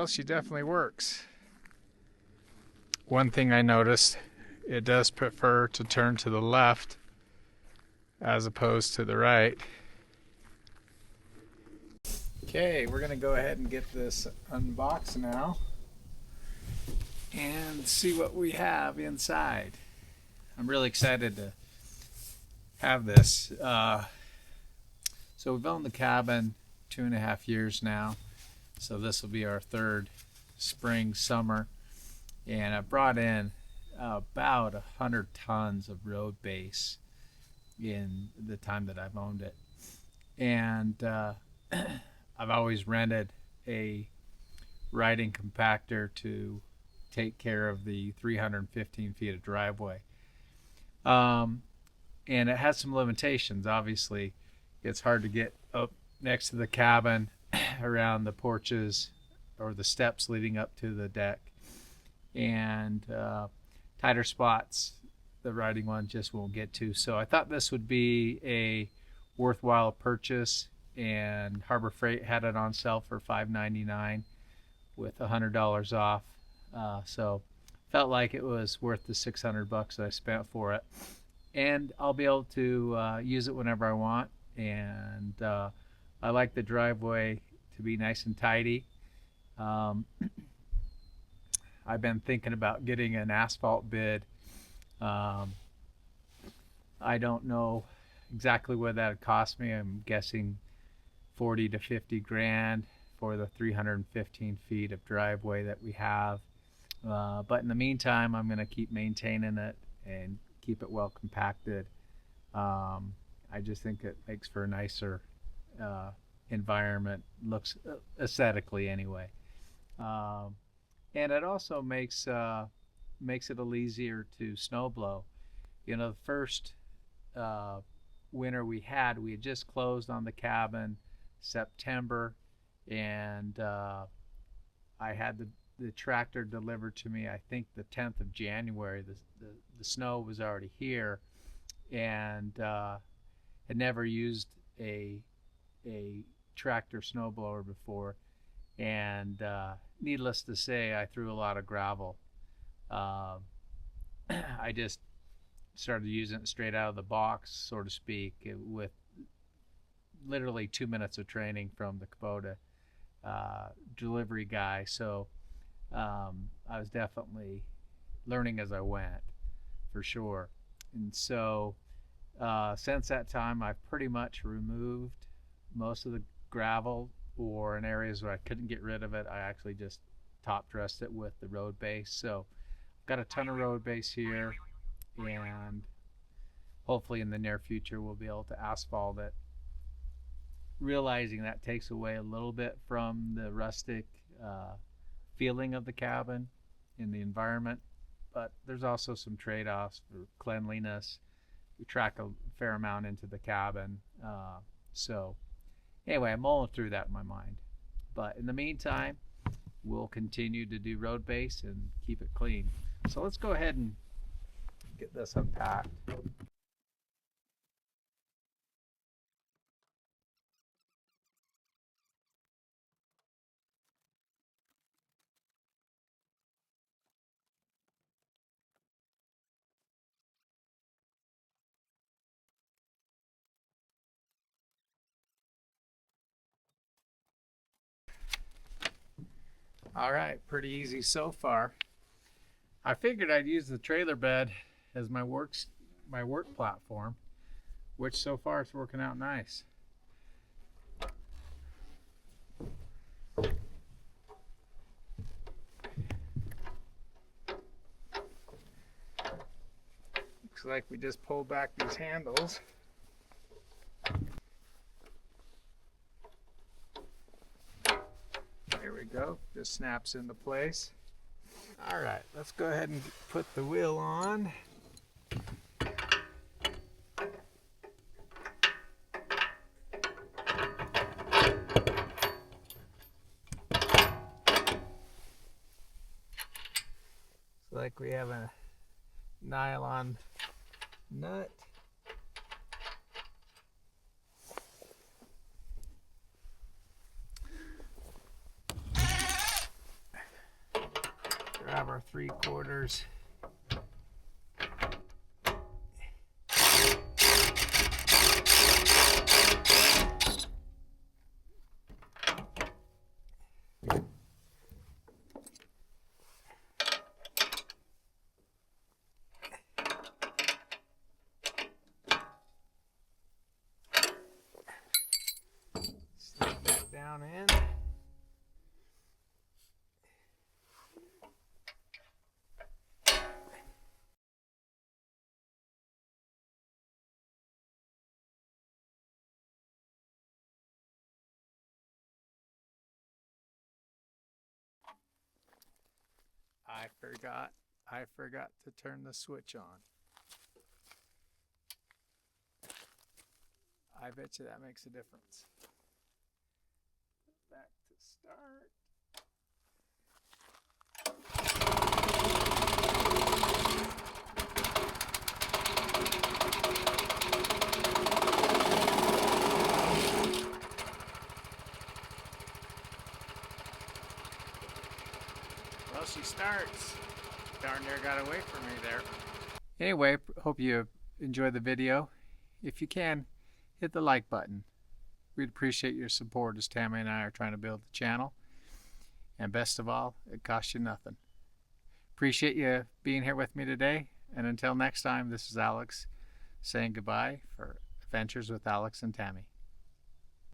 Well, she definitely works. One thing I noticed, it does prefer to turn to the left as opposed to the right. Okay, we're going to go ahead and get this unboxed now and see what we have inside. I'm really excited to have this. So we've owned the cabin 2.5 years now. So this will be our third spring, summer. And I brought in about 100 tons of road base in the time that I've owned it. And I've always rented a riding compactor to take care of the 315 feet of driveway. And it has some limitations. Obviously, it's hard to get up next to the cabin, around the porches or the steps leading up to the deck. And tighter spots, the riding one just won't get to. So I thought this would be a worthwhile purchase, and Harbor Freight had it on sale for $5.99 with $100 off. So felt like it was worth the $600 that I spent for it. And I'll be able to use it whenever I want. And I like the driveway to be nice and tidy. I've been thinking about getting an asphalt bid. I don't know exactly what that would cost me. I'm guessing 40 to 50 grand for the 315 feet of driveway that we have. But in the meantime, I'm going to keep maintaining it and keep it well compacted. I just think it makes for a nicer environment, looks aesthetically anyway. And it also makes it a little easier to snow blow. You know, the first winter we had just closed on the cabin September, and I had the tractor delivered to me, I think the 10th of January. The snow was already here, and had never used a tractor snowblower before, and needless to say, I threw a lot of gravel. I just started using it straight out of the box, so to speak, with literally 2 minutes of training from the Kubota delivery guy. So I was definitely learning as I went, for sure. And so since that time, I've pretty much removed most of the gravel, or in areas where I couldn't get rid of it, I actually just top dressed it with the road base. So I've got a ton of road base here, and hopefully in the near future we'll be able to asphalt it, realizing that takes away a little bit from the rustic feeling of the cabin in the environment, but there's also some trade-offs for cleanliness. We track a fair amount into the cabin, so anyway, I'm mulling through that in my mind. But in the meantime, we'll continue to do road base and keep it clean. So let's go ahead and get this unpacked. All right, pretty easy so far. I figured I'd use the trailer bed as my work platform, which so far it's working out nice. Looks like we just pulled back these handles. There we go, just snaps into place. All right, let's go ahead and put the wheel on. Looks like we have a nylon nut. grab our 3/4. Slip that down in. I forgot to turn the switch on. I bet you that makes a difference. Back to start. Well, she starts. Darn near got away from me there. Anyway, hope you enjoyed the video. If you can, hit the like button. We'd appreciate your support as Tammy and I are trying to build the channel. And best of all, it costs you nothing. Appreciate you being here with me today. And until next time, this is Alex saying goodbye for Adventures with Alex and Tammy.